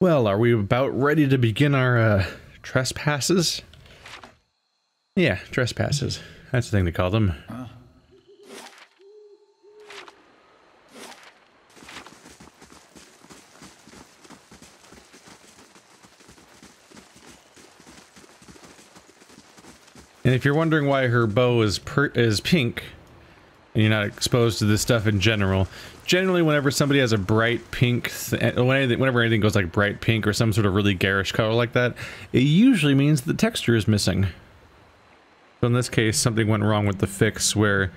Well, are we about ready to begin our trespasses? Yeah, trespasses. That's the thing they call them. And if you're wondering why her bow is pink, and you're not exposed to this stuff in general, generally whenever somebody has a bright pink, whenever anything goes like bright pink or some sort of really garish color like that, it usually means the texture is missing. So in this case, something went wrong with the fix where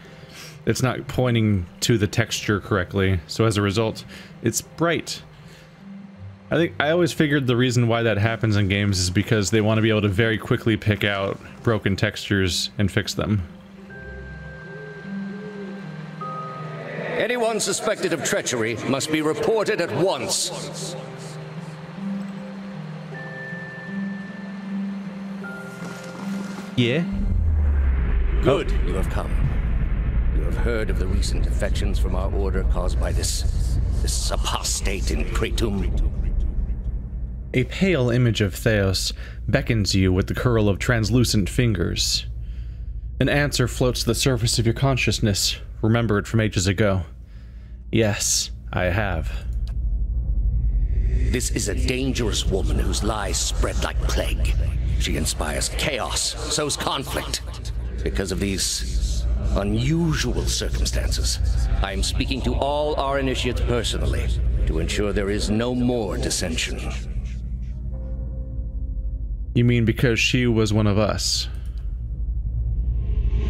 it's not pointing to the texture correctly, so as a result, it's bright. I always figured the reason why that happens in games is because they want to be able to very quickly pick out broken textures and fix them. Anyone suspected of treachery must be reported at once. Yeah? Good, you have come. You have heard of the recent defections from our order caused by this apostate in Praetum. A pale image of Theos beckons you with the curl of translucent fingers. An answer floats to the surface of your consciousness, remembered from ages ago. Yes, I have. This is a dangerous woman whose lies spread like plague. She inspires chaos, sows conflict. Because of these unusual circumstances, I am speaking to all our initiates personally to ensure there is no more dissension. You mean because she was one of us?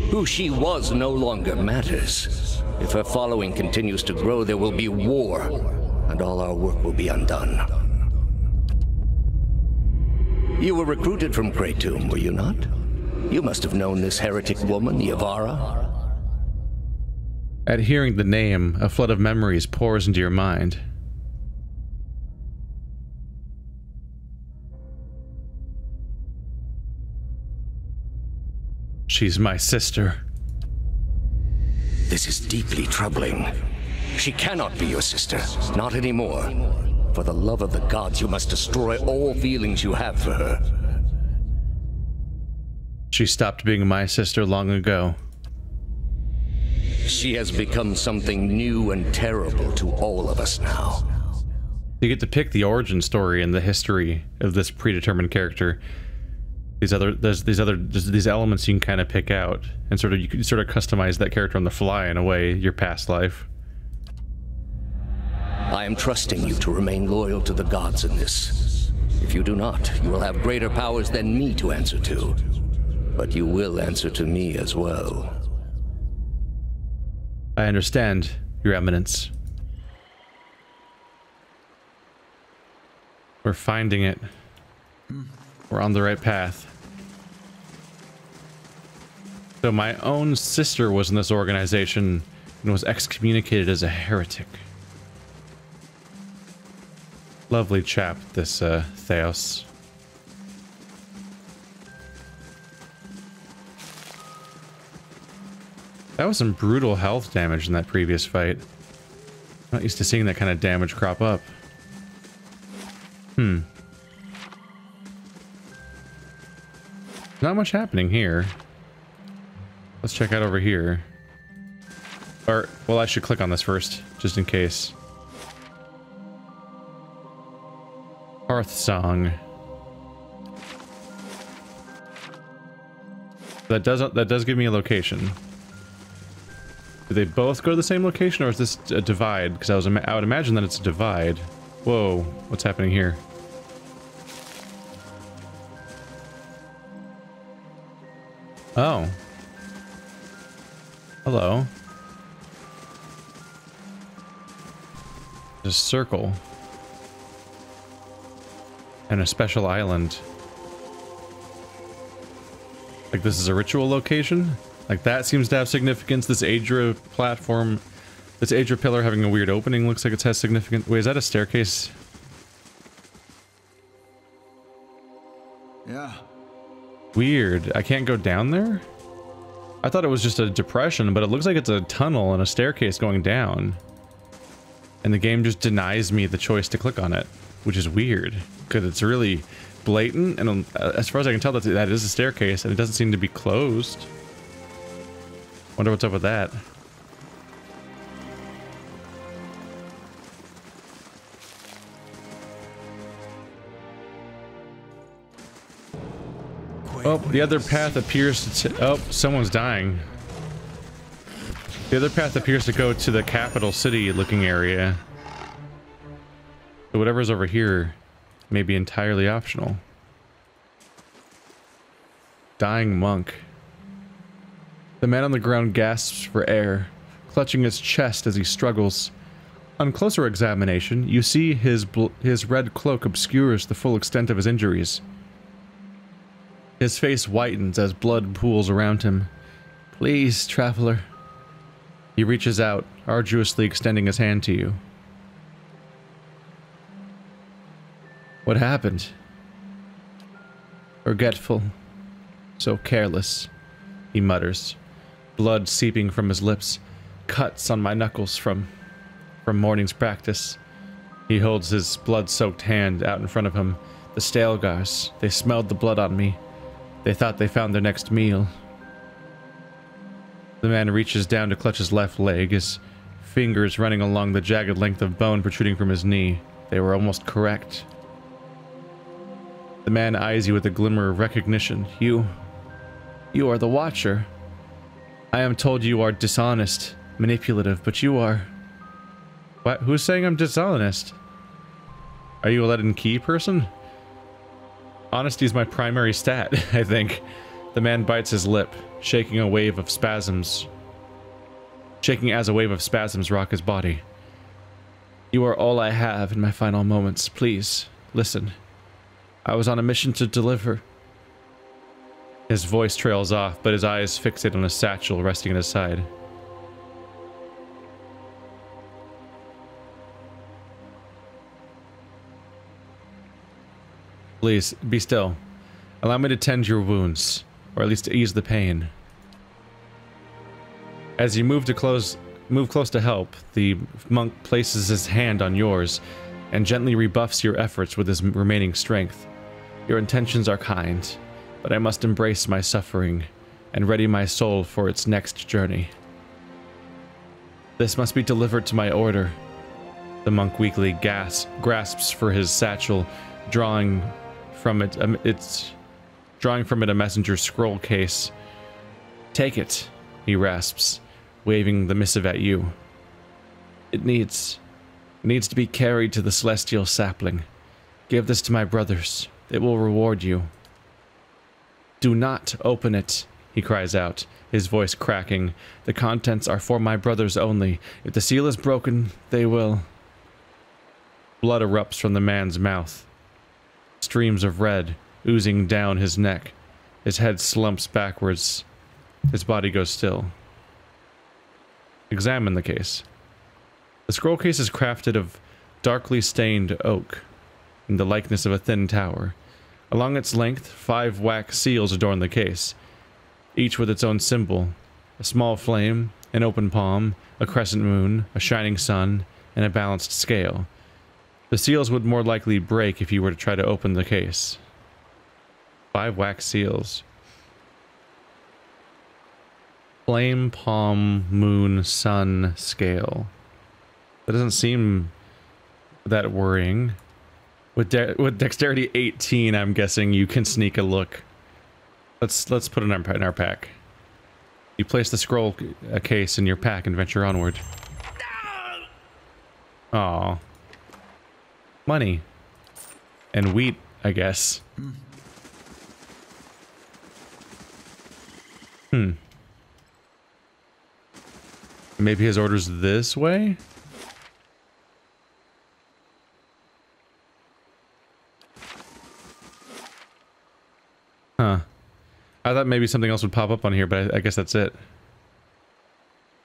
Who she was no longer matters. If her following continues to grow, there will be war, and all our work will be undone. You were recruited from Praetum, were you not? You must have known this heretic woman, Yavara. At hearing the name, a flood of memories pours into your mind. She's my sister. This is deeply troubling. She cannot be your sister, not anymore. For the love of the gods, you must destroy all feelings you have for her. She stopped being my sister long ago. She has become something new and terrible to all of us now. You get to pick the origin story and the history of this predetermined character. These elements you can kind of pick out, and you can sort of customize that character on the fly in a way, your past life. I am trusting you to remain loyal to the gods in this. If you do not, you will have greater powers than me to answer to. But you will answer to me as well. I understand, Your Eminence. We're finding it. We're on the right path. So my own sister was in this organization and was excommunicated as a heretic. Lovely chap, this Theos. That was some brutal health damage in that previous fight. Not used to seeing that kind of damage crop up. Not much happening here. Let's check out over here. Or, well, I should click on this first, just in case. Hearth Song. That does give me a location. Do they both go to the same location, or is this a divide? Because I would imagine that it's a divide. Whoa, what's happening here? Oh. Hello. There's a circle. And a special island. Like this is a ritual location? Like that seems to have significance. This Aedra platform, this Aedra pillar having a weird opening looks like it has significant. Wait, is that a staircase? Yeah. Weird. I can't go down there? I thought it was just a depression, but it looks like it's a tunnel and a staircase going down. And the game just denies me the choice to click on it. which is weird because it's really blatant, and as far as I can tell, that is a staircase, and it doesn't seem to be closed. Wonder what's up with that. Oh, the other path appears to... Oh, someone's dying. The other path appears to go to the capital city looking area. So whatever's over here may be entirely optional. Dying monk. The man on the ground gasps for air, clutching his chest as he struggles. On closer examination, you see his red cloak obscures the full extent of his injuries. His face whitens as blood pools around him. Please, traveler. He reaches out, arduously extending his hand to you. What happened? Forgetful. So careless, he mutters, blood seeping from his lips, cuts on my knuckles from morning's practice. He holds his blood-soaked hand out in front of him. The Stalgars, they smelled the blood on me. They thought they found their next meal. The man reaches down to clutch his left leg, his fingers running along the jagged length of bone protruding from his knee. They were almost correct. The man eyes you with a glimmer of recognition. You are the Watcher. I am told you are dishonest, manipulative, but you are... What? Who's saying I'm dishonest? Are you a leaden key person? Honesty is my primary stat, I think. The man bites his lip, shaking as a wave of spasms rock his body. You are all I have in my final moments. Please, listen. I was on a mission to deliver. His voice trails off, but his eyes fixate on a satchel resting at his side. Please, be still. Allow me to tend your wounds, or at least to ease the pain. As you move close to help, the monk places his hand on yours and gently rebuffs your efforts with his remaining strength. Your intentions are kind, but I must embrace my suffering and ready my soul for its next journey. This must be delivered to my order. The monk weakly grasps for his satchel, drawing from it a messenger scroll case. Take it, he rasps, waving the missive at you. It needs to be carried to the celestial sapling. Give this to my brothers. It will reward you. Do not open it, he cries out, his voice cracking. The contents are for my brothers only. If the seal is broken, they will... Blood erupts from the man's mouth. Streams of red oozing down his neck. His head slumps backwards. His body goes still. Examine the case. The scroll case is crafted of darkly stained oak, in the likeness of a thin tower. Along its length, 5 wax seals adorn the case, each with its own symbol: a small flame, an open palm, a crescent moon, a shining sun, and a balanced scale. The seals would more likely break if you were to try to open the case. 5 wax seals. Flame, palm, moon, sun, scale. That doesn't seem that worrying. With dexterity 18, I'm guessing you can sneak a look. Let's put it in our pack. You place the scroll case in your pack and venture onward. Aw. Money. And wheat, I guess. Maybe his order's this way? Huh. I thought maybe something else would pop up on here, but I guess that's it.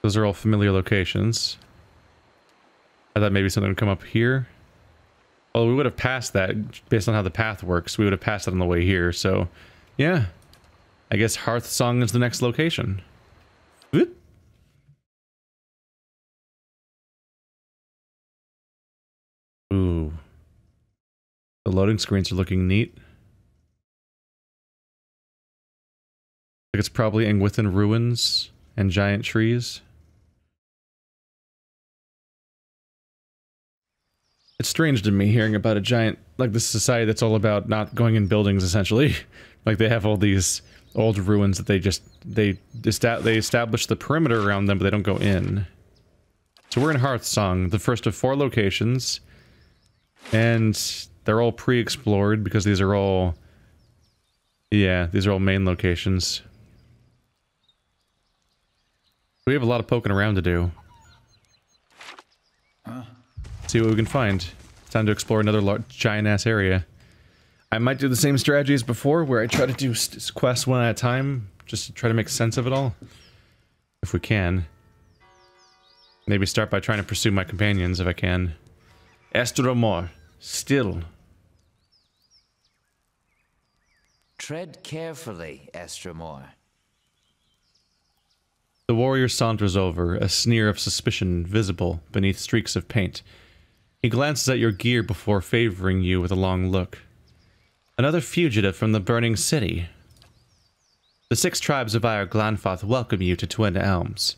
Those are all familiar locations. I thought maybe something would come up here. Well, we would have passed that based on how the path works. We would have passed it on the way here, so yeah. I guess Hearthsong is the next location. Whoop. Ooh. The loading screens are looking neat. Like it's probably within ruins and giant trees. It's strange to me hearing about a giant, like this society that's all about not going in buildings, essentially. Like they have all these old ruins that they establish the perimeter around them, but they don't go in. So we're in Hearthsong, the first of 4 locations, and they're all pre-explored because these are all, yeah, these are all main locations. We have a lot of poking around to do. See what we can find. It's time to explore another giant-ass area. I might do the same strategy as before, where I try to do quests one at a time, just to try to make sense of it all. If we can. Maybe start by trying to pursue my companions, if I can. Estromor. Still. Tread carefully, Estromor. The warrior saunters over, a sneer of suspicion visible beneath streaks of paint. He glances at your gear before favoring you with a long look. Another fugitive from the burning city. The 6 tribes of Ire Glanfath welcome you to Twin Elms.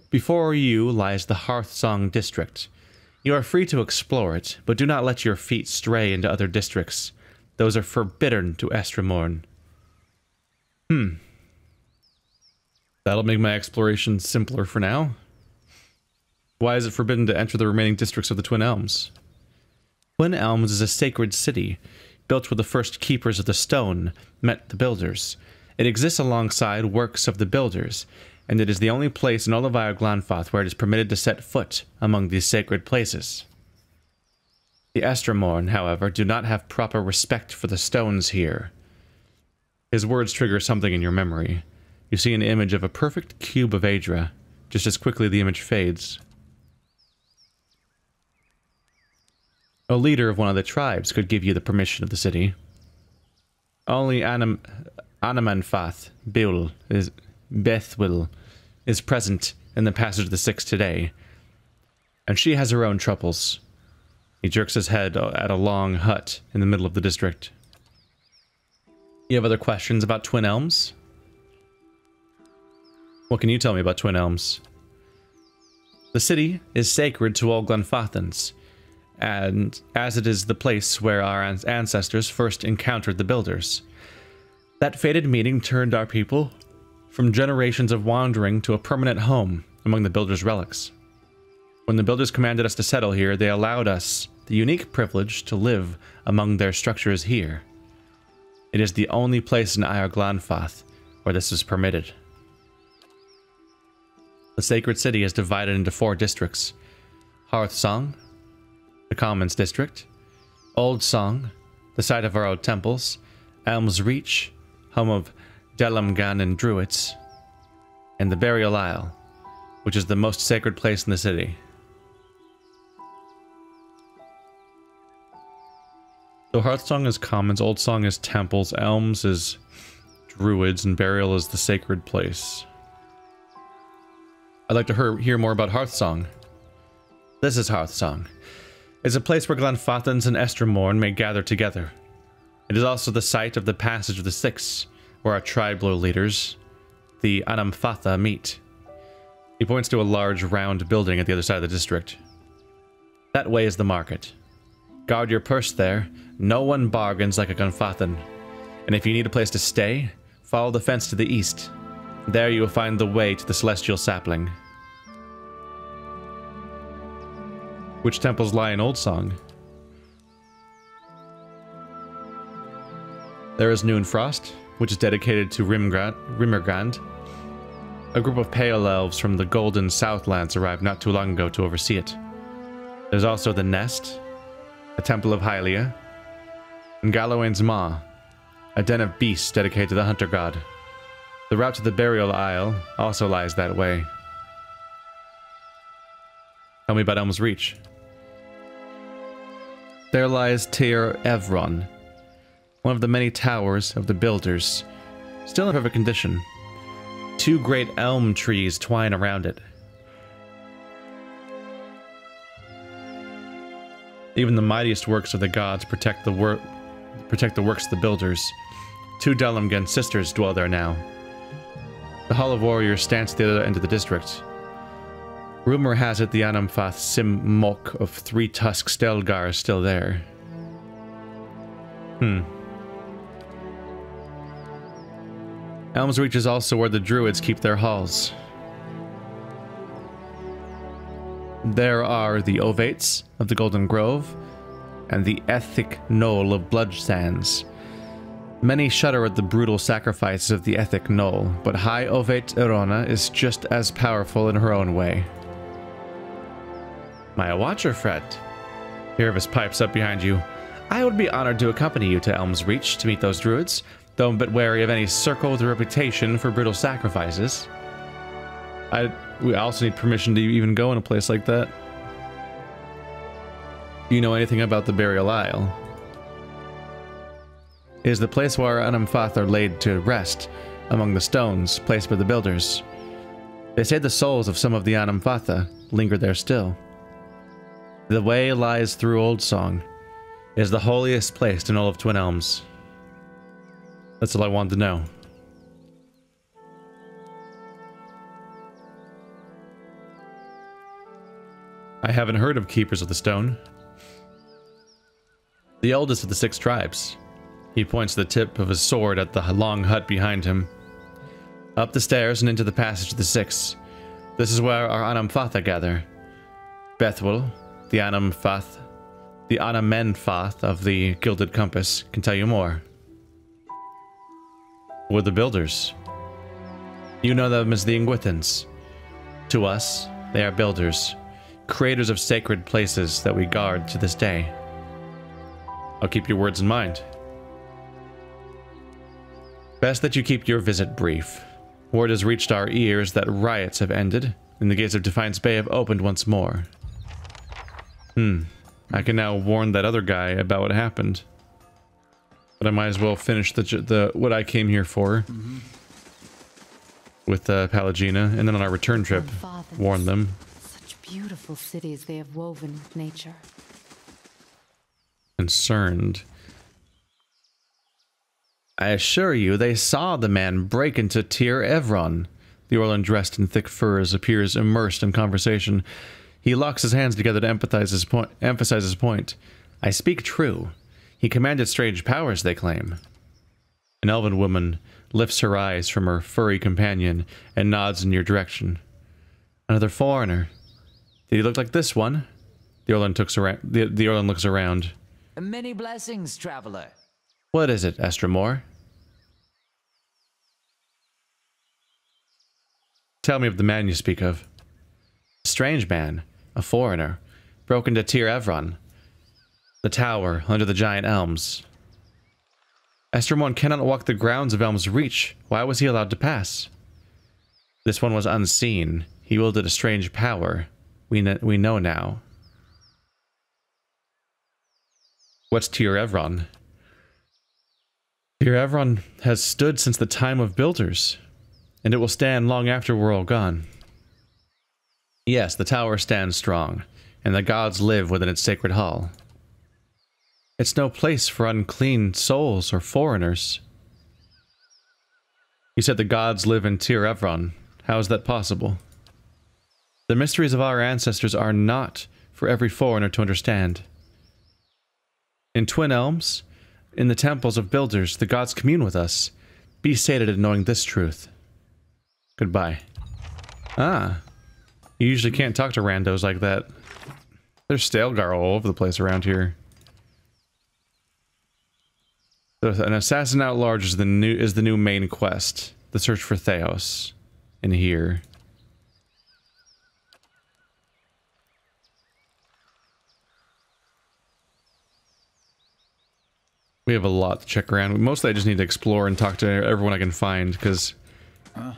Before you lies the Hearthsong district. You are free to explore it, but do not let your feet stray into other districts. Those are forbidden to Estromorn. That'll make my exploration simpler for now. Why is it forbidden to enter the remaining districts of the Twin Elms? Twin Elms is a sacred city, built where the first keepers of the stone met the builders. It exists alongside works of the builders, and it is the only place in all of Ire Glanfath where it is permitted to set foot among these sacred places. The Estromorn, however, do not have proper respect for the stones here. His words trigger something in your memory. You see an image of a perfect cube of Aedra. Just as quickly the image fades. A leader of one of the tribes could give you the permission of the city. Only Anamanfath Bethwil is present in the Passage of the Six today, and she has her own troubles. He jerks his head at a long hut in the middle of the district. You have other questions about Twin Elms? What can you tell me about Twin Elms? The city is sacred to all Glenfathans, and as it is the place where our ancestors first encountered the Builders. That fated meeting turned our people from generations of wandering to a permanent home among the Builders' relics. When the Builders commanded us to settle here, they allowed us the unique privilege to live among their structures here. It is the only place in Ire Glanfath where this is permitted. The sacred city is divided into 4 districts. Hearthsong, the Commons District, Old Song, the site of our old temples, Elm's Reach, home of Delamgan and Druids, and the Burial Isle, which is the most sacred place in the city. So Hearthsong is Commons, Old Song is temples, Elms is Druids, and Burial is the sacred place. I'd like to hear more about Hearthsong. This is Hearthsong. It's a place where Glenfathans and Estromorn may gather together. It is also the site of the Passage of the Six, where our tribal leaders, the Anamfatha, meet. He points to a large round building at the other side of the district. That way is the market. Guard your purse there. No one bargains like a Glenfathan. And if you need a place to stay, follow the fence to the east. There you will find the way to the Celestial Sapling. Which temples lie in Old Song? There is Noonfrost, which is dedicated to Rimmergand. A group of Pale Elves from the Golden Southlands arrived not too long ago to oversee it. There's also the Nest, a temple of Hylia, and Gallowayne's Maw, a den of beasts dedicated to the Hunter God. The route to the Burial Isle also lies that way. Tell me about Elm's Reach. There lies Tir Evron, one of the many towers of the Builders, still in perfect condition. 2 great elm trees twine around it. Even the mightiest works of the gods protect the works of the builders. 2 Delumgen sisters dwell there now. The Hall of Warriors stands at the other end of the district. Rumor has it the Anamfath Sim Mok of 3 Tusk Stelgar is still there. Elmsreach is also where the druids keep their halls. There are the Ovates of the Golden Grove and the Ethic Knoll of Bloodsands. Many shudder at the brutal sacrifices of the Ethic Knoll, but High Ovate Erona is just as powerful in her own way. My watcher friend. Irvis pipes up behind you. I would be honored to accompany you to Elmsreach to meet those druids, though I'm a bit wary of any circle with a reputation for brutal sacrifices. We also need permission to even go in a place like that. Do you know anything about the Burial Isle? It is the place where Anamfath are laid to rest, among the stones placed by the builders. They say the souls of some of the Anamfatha linger there still. The way lies through Old Song. It is the holiest place in all of Twin Elms. That's all I wanted to know. I haven't heard of Keepers of the Stone. The oldest of the 6 tribes. He points the tip of his sword at the long hut behind him. Up the stairs and into the passage of the 6. This is where our Anamfatha gather. Bethwell, the Anamenfath of the Gilded Compass, can tell you more. We're the builders. You know them as the Ingwithans. To us, they are builders. Creators of sacred places that we guard to this day. I'll keep your words in mind. Best that you keep your visit brief. Word has reached our ears that riots have ended, and the gates of Defiance Bay have opened once more. I can now warn that other guy about what happened. But I might as well finish the what I came here for. With Pallegina, and then on our return trip, warn them. Beautiful cities they have woven with nature. Concerned. I assure you, they saw the man break into Tir Evron. The Orlan, dressed in thick furs, appears immersed in conversation. He locks his hands together to emphasize his point. I speak true. He commanded strange powers, they claim. An elven woman lifts her eyes from her furry companion and nods in your direction. Another foreigner. Did he look like this one? The Orlan looks around. Many blessings, traveler. What is it, Estramor? Tell me of the man you speak of. A strange man, a foreigner, broke into Tir Evron, the tower under the giant elms. Estramor cannot walk the grounds of Elmsreach. Why was he allowed to pass? This one was unseen. He wielded a strange power. We know now. What's Tir Evron? Tir Evron has stood since the time of builders, and it will stand long after we're all gone. Yes, the tower stands strong, and the gods live within its sacred hall. It's no place for unclean souls or foreigners. You said the gods live in Tir Evron. How is that possible? The mysteries of our ancestors are not for every foreigner to understand. In Twin Elms, in the temples of builders, the gods commune with us. Be sated in knowing this truth. Goodbye. Ah. You usually can't talk to randos like that. There's Stelgar all over the place around here. An assassin at large is the new main quest. The search for Theos. In here. We have a lot to check around. Mostly I just need to explore and talk to everyone I can find, because I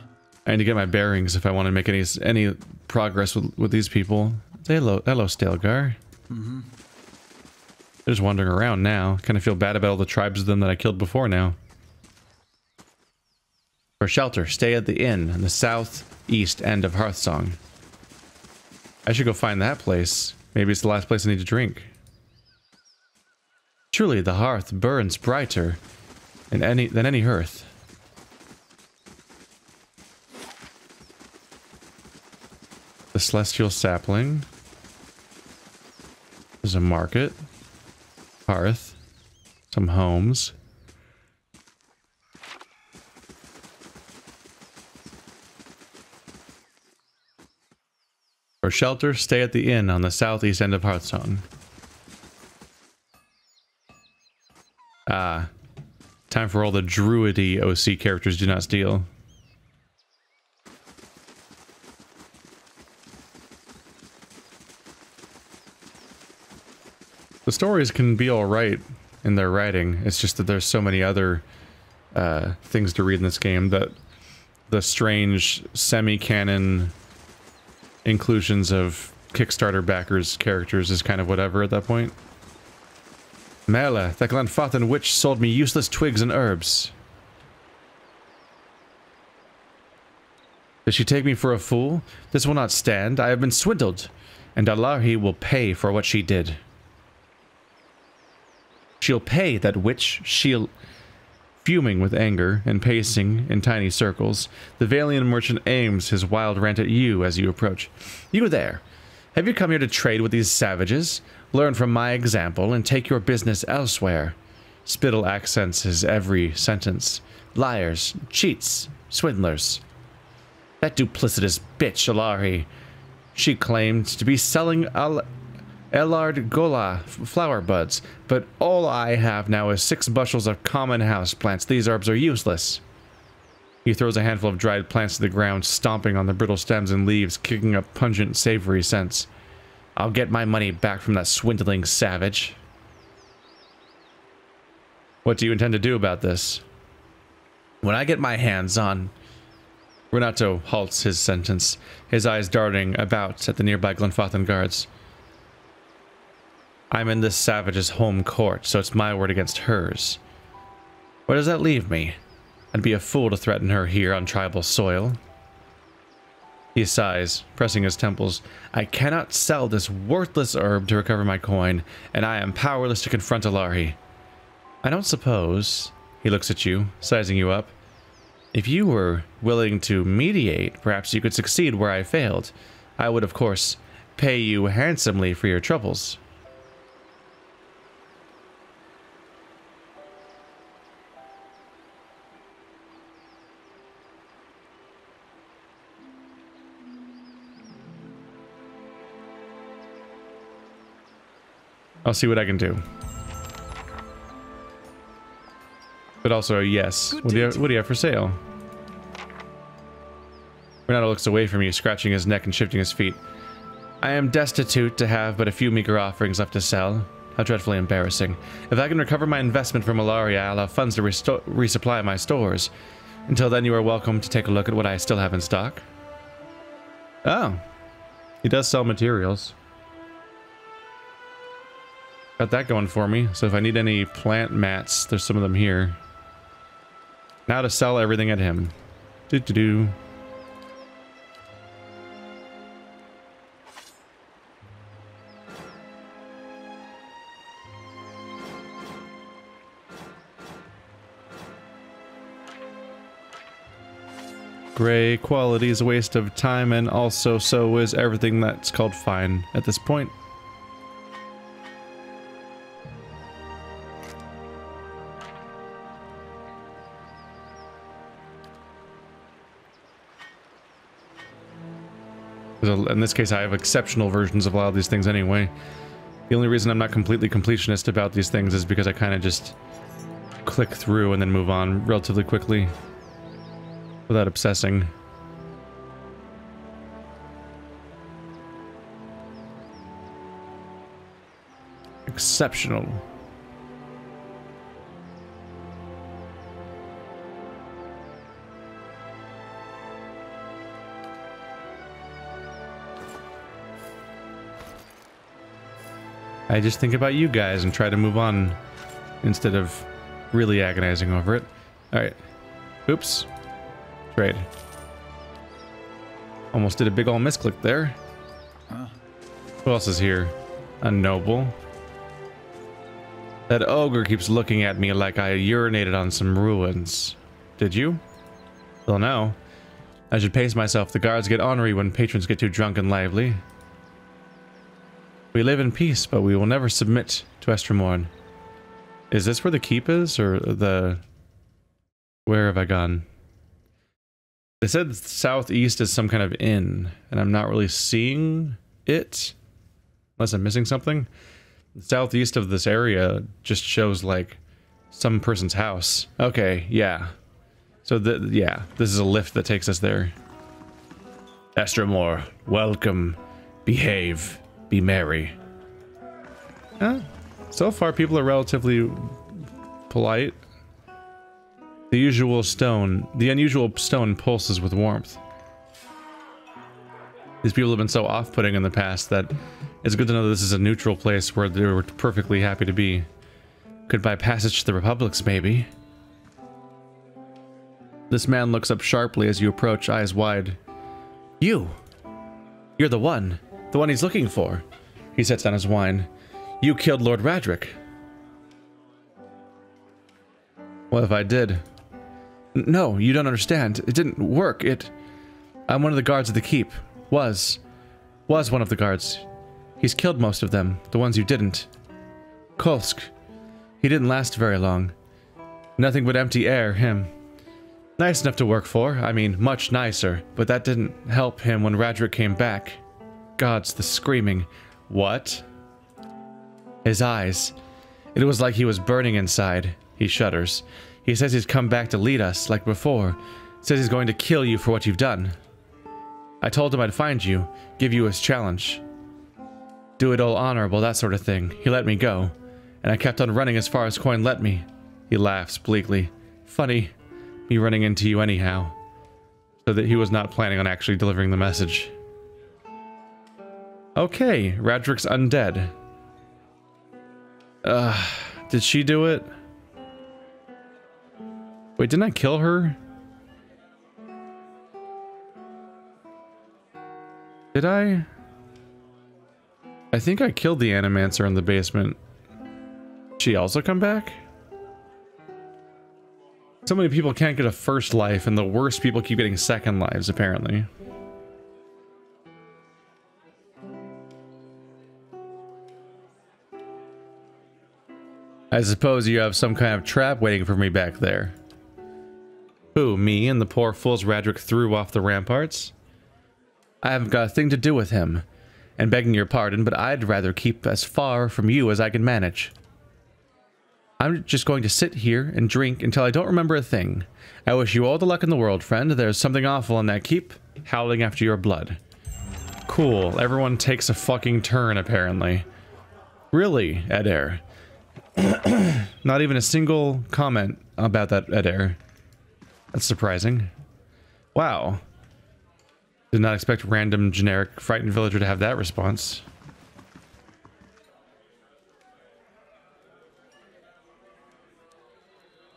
need to get my bearings if I want to make any progress with these people. Say hello, Stelgar. They're just wandering around now. Kind of feel bad about all the tribes of them that I killed before now. For shelter, stay at the inn in the southeast end of Hearthsong. I should go find that place. Maybe it's the last place I need to drink. Truly, the hearth burns brighter than any hearth. The celestial sapling. There's a market. Hearth. Some homes. For shelter, stay at the inn on the southeast end of Hearthstone. Ah. Time for all the druidy OC characters do not steal. The stories can be alright in their writing. It's just that there's so many other things to read in this game that the strange semi-canon inclusions of Kickstarter backers characters is kind of whatever at that point. Merla, the Glenfathan witch sold me useless twigs and herbs. Does she take me for a fool? This will not stand. I have been swindled, and Allarhi will pay for what she did. She'll pay, that witch. She'll... Fuming with anger and pacing in tiny circles, the Valian merchant aims his wild rant at you as you approach. You there! Have you come here to trade with these savages? Learn from my example and take your business elsewhere. Spittle accents his every sentence. Liars, cheats, swindlers. That duplicitous bitch, Allarhi. She claimed to be selling Ellard Gola flower buds, but all I have now is 6 bushels of common house plants. These herbs are useless. He throws a handful of dried plants to the ground, stomping on the brittle stems and leaves, kicking up pungent, savory scents. I'll get my money back from that swindling savage. What do you intend to do about this? When I get my hands on... Renato halts his sentence, his eyes darting about at the nearby Glenfathan guards. I'm in this savage's home court, so it's my word against hers. Where does that leave me? I'd be a fool to threaten her here on tribal soil. He sighs, pressing his temples. I cannot sell this worthless herb to recover my coin, and I am powerless to confront Allarhi. I don't suppose... He looks at you, sizing you up. If you were willing to mediate, perhaps you could succeed where I failed. I would, of course, pay you handsomely for your troubles. I'll see what I can do. But also, yes. What do you have for sale? Renato looks away from you, scratching his neck and shifting his feet. I am destitute to have but a few meager offerings left to sell. How dreadfully embarrassing. If I can recover my investment from Alaria, I'll have funds to resupply my stores. Until then, you are welcome to take a look at what I still have in stock. Oh. He does sell materials. Got that going for me. So if I need any plant mats, there's some of them here. Now to sell everything at him. Do-do-do. Gray quality is a waste of time, and also so is everything that's called fine at this point. In this case, I have exceptional versions of a lot of these things anyway. The only reason I'm not completely completionist about these things is because I kind of just click through and then move on relatively quickly without obsessing. Exceptional. I just think about you guys and try to move on instead of really agonizing over it. Alright. Oops. Trade. Almost did a big ol' misclick there. Who else is here? A noble. That ogre keeps looking at me like I urinated on some ruins. Did you? Well, no. I should pace myself. The guards get ornery when patrons get too drunk and lively. We live in peace, but we will never submit to Estremorn. Is this where the keep is, or the... Where have I gone? They said southeast is some kind of inn, and I'm not really seeing it. Unless I'm missing something. The southeast of this area just shows, like, some person's house. Okay, yeah. So, yeah, this is a lift that takes us there. Estremor, welcome. Behave. Be merry. So far, people are relatively polite. The unusual stone pulses with warmth. These people have been so off-putting in the past that it's good to know this is a neutral place where they were perfectly happy to be. Goodbye passage to the Republics, maybe. This man looks up sharply as you approach, eyes wide. You! You're the one he's looking for. He sets down his wine. You killed Lord Radric. What if I did? No, you don't understand. It didn't work. I'm one of the guards of the keep. Was one of the guards. He's killed most of them, the ones you didn't. Kolsk. He didn't last very long. Nothing but empty air, him. Nice enough to work for, I mean, much nicer, but that didn't help him when Radric came back. Gods, the screaming. What? His eyes. It was like he was burning inside. He shudders. He says he's come back to lead us, like before. Says he's going to kill you for what you've done. I told him I'd find you, give you his challenge. Do it all honorable, that sort of thing. He let me go, and I kept on running as far as Coin let me. He laughs bleakly. Funny, me running into you anyhow. So that he was not planning on actually delivering the message. Okay, Radric's undead. Did she do it? Wait, didn't I kill her? Did I? I think I killed the Animancer in the basement. She also come back? So many people can't get a first life, and the worst people keep getting second lives, apparently. I suppose you have some kind of trap waiting for me back there. Who, me and the poor fools Radric threw off the ramparts? I haven't got a thing to do with him, and begging your pardon, but I'd rather keep as far from you as I can manage. I'm just going to sit here and drink until I don't remember a thing. I wish you all the luck in the world, friend. There's something awful in that keep, howling after your blood. Cool, everyone takes a fucking turn, apparently. Really, Adair? Not even a single comment about that, Adair. That's surprising. Wow. Did not expect random generic frightened villager to have that response.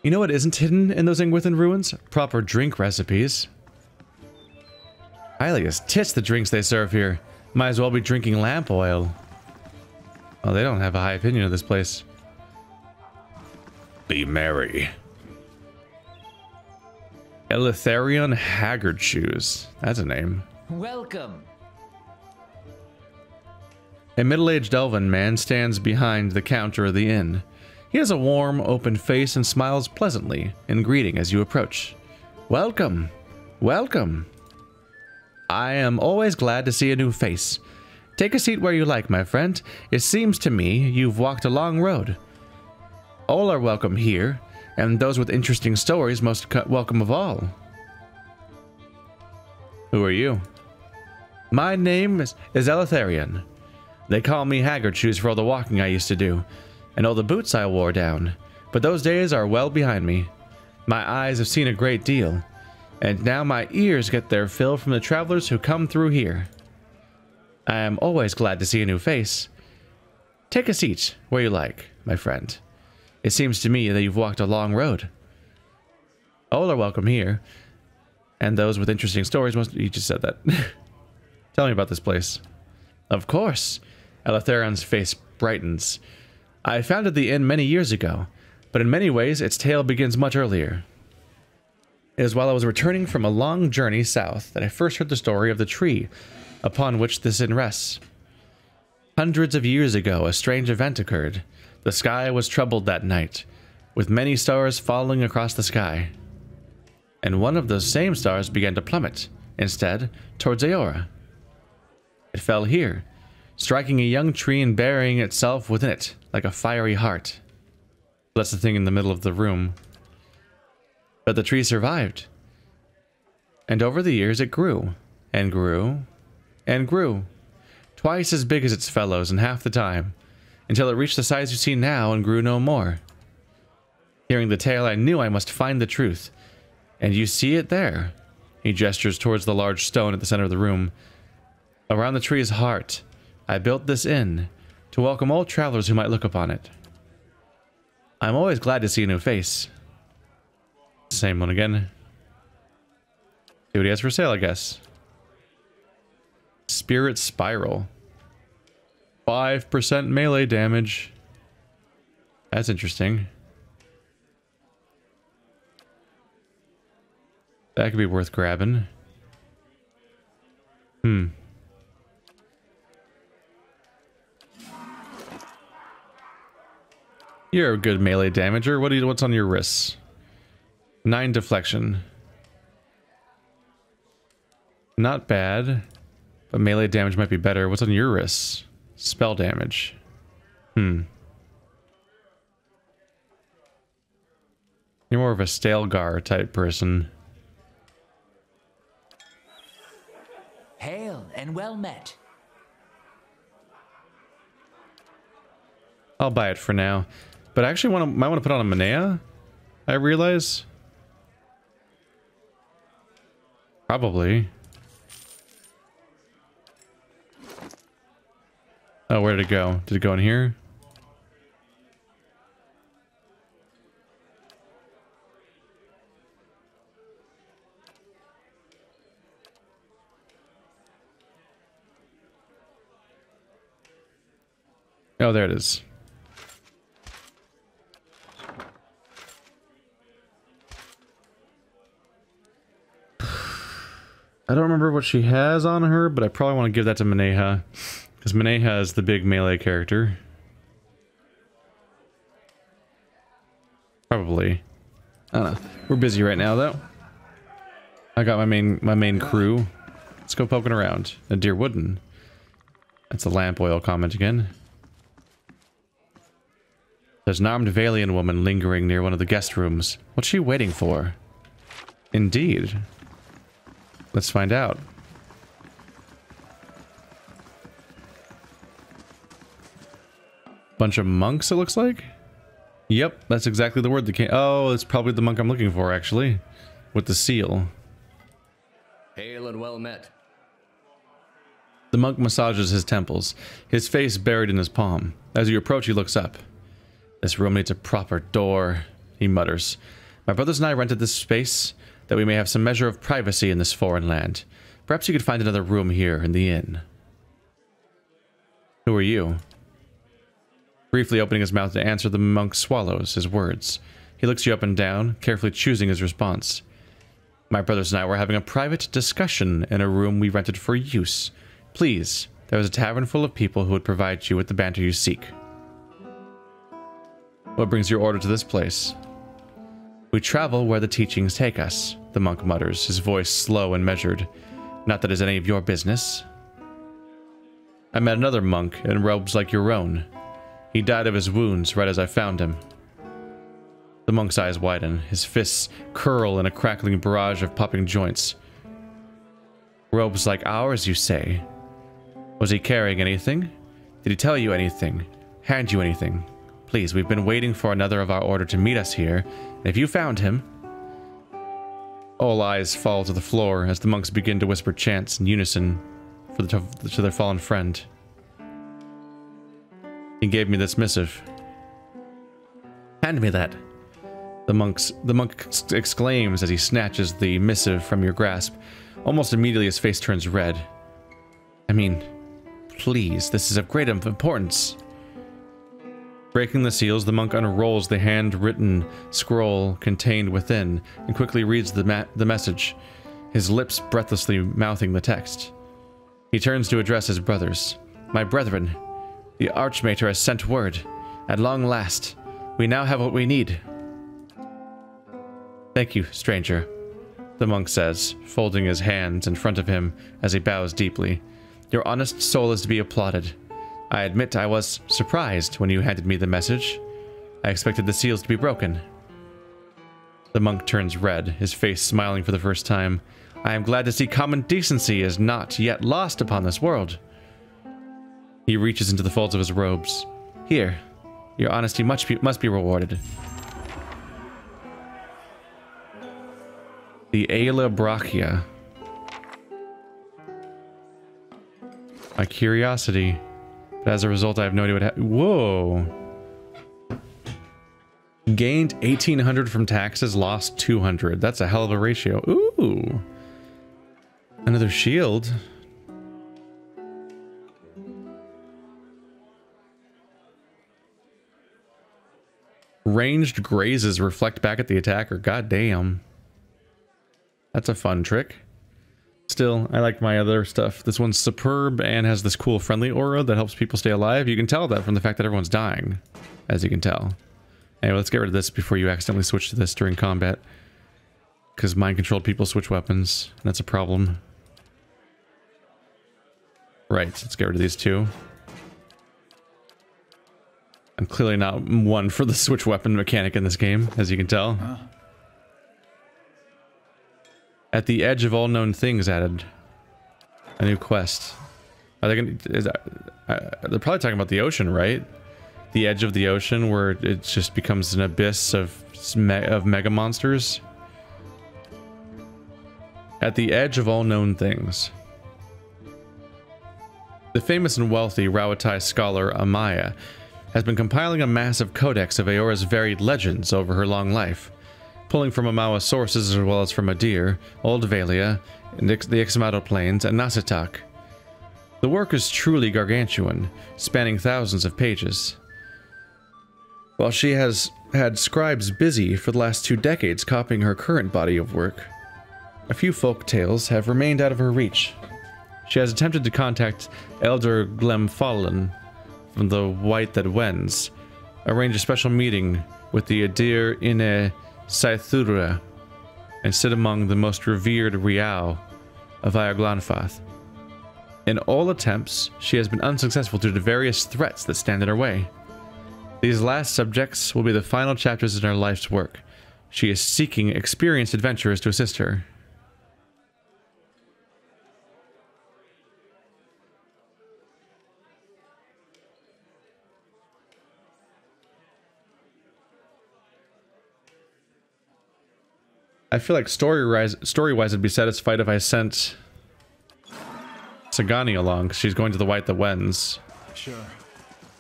You know what isn't hidden in those Ingwithan ruins? Proper drink recipes. Highly as tits the drinks they serve here. Might as well be drinking lamp oil. Well, they don't have a high opinion of this place. Be merry. Eleutherion Haggard Shoes. That's a name. Welcome. A middle-aged elven man stands behind the counter of the inn. He has a warm, open face and smiles pleasantly in greeting as you approach. Welcome. Welcome. I am always glad to see a new face. Take a seat where you like, my friend. It seems to me you've walked a long road. All are welcome here, and those with interesting stories most welcome of all. Who are you? My name is Eleutherion. They call me Haggard Shoes for all the walking I used to do, and all the boots I wore down, but those days are well behind me. My eyes have seen a great deal, and now my ears get their fill from the travelers who come through here. I am always glad to see a new face. Take a seat where you like, my friend. It seems to me that you've walked a long road. All are welcome here, and those with interesting stories must... You just said that. Tell me about this place. Of course. Eleutherion's face brightens. I founded the inn many years ago, but in many ways its tale begins much earlier. It was while I was returning from a long journey south that I first heard the story of the tree upon which this inn rests. Hundreds of years ago, a strange event occurred. The sky was troubled that night, with many stars falling across the sky. And one of those same stars began to plummet, instead, towards Eora. It fell here, striking a young tree and burying itself within it, like a fiery heart. That's the thing in the middle of the room. But the tree survived. And over the years it grew, and grew, and grew. Twice as big as its fellows in half the time, until it reached the size you see now and grew no more. Hearing the tale, I knew I must find the truth. And you see it there. He gestures towards the large stone at the center of the room. Around the tree's heart, I built this inn to welcome all travelers who might look upon it. I'm always glad to see a new face. Same one again. See what he has for sale, I guess. Spirit Spiral. 5% melee damage. That's interesting. That could be worth grabbing. You're a good melee damager. What's on your wrists? 9 deflection. Not bad, but melee damage might be better. What's on your wrists? Spell damage. You're more of a Stalgar type person. Hail and well met. I'll buy it for now. But I actually might want to put on a Manea, I realize. Probably. Oh, where did it go? Did it go in here? Oh, there it is. I don't remember what she has on her, but I probably want to give that to Maneha, because Maneha is the big melee character. Probably. I don't know. We're busy right now, though. I got my main crew. Let's go poking around. A deer wooden. That's a lamp oil comment again. There's an armed Valian woman lingering near one of the guest rooms. What's she waiting for? Indeed. Let's find out. Bunch of monks, it looks like? Yep, that's exactly the word that came. Oh, it's probably the monk I'm looking for, actually. With the seal. Hail and well met. The monk massages his temples, his face buried in his palm. As you approach, he looks up. This room needs a proper door, he mutters. My brothers and I rented this space that we may have some measure of privacy in this foreign land. Perhaps you could find another room here in the inn. Who are you? Briefly opening his mouth to answer, the monk swallows his words. He looks you up and down, carefully choosing his response. My brothers and I were having a private discussion in a room we rented for use. Please, there is a tavern full of people who would provide you with the banter you seek. What brings your order to this place? We travel where the teachings take us, the monk mutters, his voice slow and measured. Not that it's any of your business. I met another monk in robes like your own. He died of his wounds right as I found him. The monk's eyes widen, his fists curl in a crackling barrage of popping joints. Robes like ours, you say? Was he carrying anything? Did he tell you anything? Hand you anything? Please, we've been waiting for another of our order to meet us here, and if you found him... All eyes fall to the floor as the monks begin to whisper chants in unison to their fallen friend. He gave me this missive. Hand me that. The monk exclaims as he snatches the missive from your grasp. Almost immediately his face turns red. I mean, please, this is of great importance. Breaking the seals, the monk unrolls the handwritten scroll contained within and quickly reads the message, his lips breathlessly mouthing the text. He turns to address his brothers. My brethren, the Archmater has sent word. At long last, we now have what we need. Thank you, stranger, the monk says, folding his hands in front of him as he bows deeply. Your honest soul is to be applauded. I admit I was surprised when you handed me the message. I expected the seals to be broken. The monk turns red, his face smiling for the first time. I am glad to see common decency is not yet lost upon this world. He reaches into the folds of his robes. Here, your honesty must be rewarded. The Ayla Brachia. My curiosity. But as a result, I have no idea what happened. Whoa. Gained 1,800 from taxes, lost 200. That's a hell of a ratio. Ooh. Another shield. Ranged grazes reflect back at the attacker. God damn. That's a fun trick. Still, I like my other stuff. This one's superb and has this cool friendly aura that helps people stay alive. You can tell that from the fact that everyone's dying, as you can tell. Anyway, let's get rid of this before you accidentally switch to this during combat. Because mind-controlled people switch weapons, and that's a problem. Right, let's get rid of these two. I'm clearly not one for the switch weapon mechanic in this game, as you can tell. Huh. At the edge of all known things added. A new quest. Are they gonna... they're probably talking about the ocean, right? The edge of the ocean where it just becomes an abyss of mega monsters. At the edge of all known things. The famous and wealthy Rauatai scholar Amaya has been compiling a massive codex of Eora's varied legends over her long life, pulling from Amawa sources as well as from Adir, Old Valia, the Ixamado Plains, and Nasitak. The work is truly gargantuan, spanning thousands of pages. While she has had scribes busy for the last 2 decades copying her current body of work, a few folk tales have remained out of her reach. She has attempted to contact Elder Glemfallen from the White That Wends, arrange a special meeting with the Adir Ine Saithura, and sit among the most revered Riau of Iarglanfath. In all attempts, she has been unsuccessful due to various threats that stand in her way. These last subjects will be the final chapters in her life's work. She is seeking experienced adventurers to assist her. I feel like story-wise I'd be satisfied if I sent Sagani along, because she's going to the White That Wends. Sure.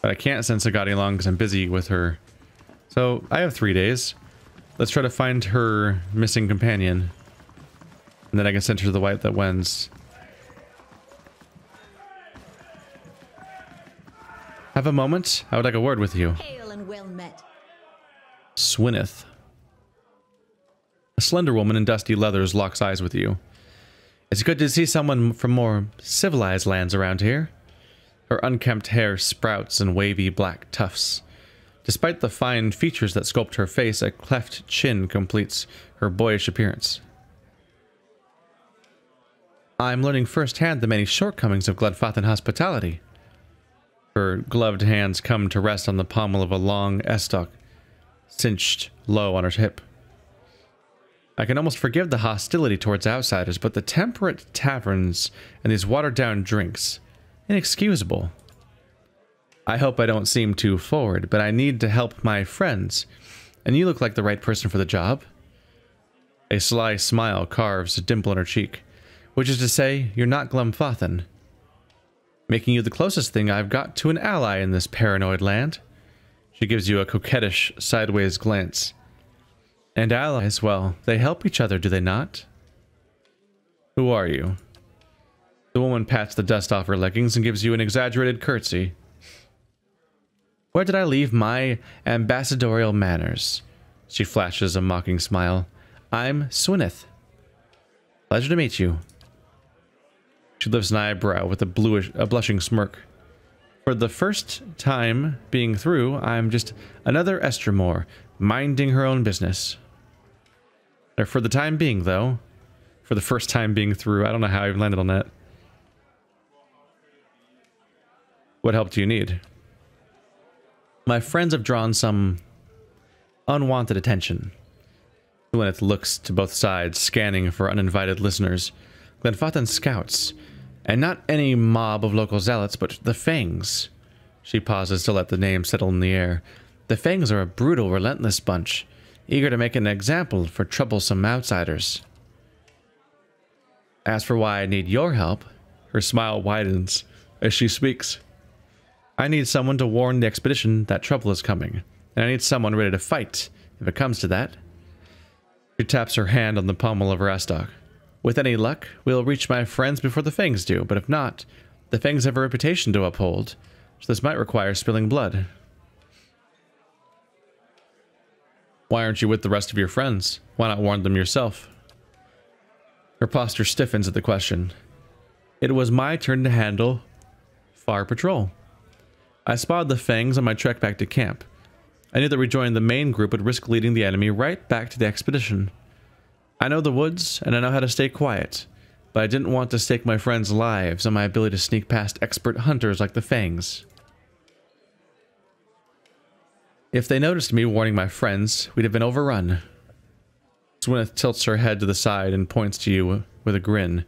But I can't send Sagani along because I'm busy with her. So, I have 3 days. Let's try to find her missing companion. And then I can send her to the White That Wends. Have a moment? I would like a word with you. Hail and well met. Swineth. A slender woman in dusty leathers locks eyes with you. It's good to see someone from more civilized lands around here. Her unkempt hair sprouts in wavy black tufts. Despite the fine features that sculpt her face, a cleft chin completes her boyish appearance. I'm learning firsthand the many shortcomings of Glenfathan hospitality. Her gloved hands come to rest on the pommel of a long estoc, cinched low on her hip. I can almost forgive the hostility towards outsiders, but the temperate taverns and these watered-down drinks, inexcusable. I hope I don't seem too forward, but I need to help my friends, and you look like the right person for the job. A sly smile carves a dimple in her cheek, which is to say, you're not Glenfathan, making you the closest thing I've got to an ally in this paranoid land. She gives you a coquettish, sideways glance. And allies, well, they help each other, do they not? Who are you? The woman pats the dust off her leggings and gives you an exaggerated curtsy. Where did I leave my ambassadorial manners? She flashes a mocking smile. I'm Swyneth. Pleasure to meet you. She lifts an eyebrow with a blushing smirk. For the first time being through, I'm just another Estermore, minding her own business. Or for the time being, though. For the first time being through, I don't know how I even landed on that. What help do you need? My friends have drawn some unwanted attention. Gwyneth looks to both sides, scanning for uninvited listeners. Glenfathan scouts, and not any mob of local zealots, but the Fangs. She pauses to let the name settle in the air. The Fangs are a brutal, relentless bunch, eager to make an example for troublesome outsiders. As for why I need your help, her smile widens as she speaks. I need someone to warn the expedition that trouble is coming, and I need someone ready to fight if it comes to that. She taps her hand on the pommel of her astock. With any luck, we'll reach my friends before the Fangs do, but if not, the Fangs have a reputation to uphold, so this might require spilling blood. Why aren't you with the rest of your friends? Why not warn them yourself? Her posture stiffens at the question. It was my turn to handle Far Patrol. I spotted the Fangs on my trek back to camp. I knew that rejoining the main group would risk leading the enemy right back to the expedition. I know the woods, and I know how to stay quiet, but I didn't want to stake my friends' lives on my ability to sneak past expert hunters like the Fangs. If they noticed me warning my friends, we'd have been overrun. Swyneth tilts her head to the side and points to you with a grin.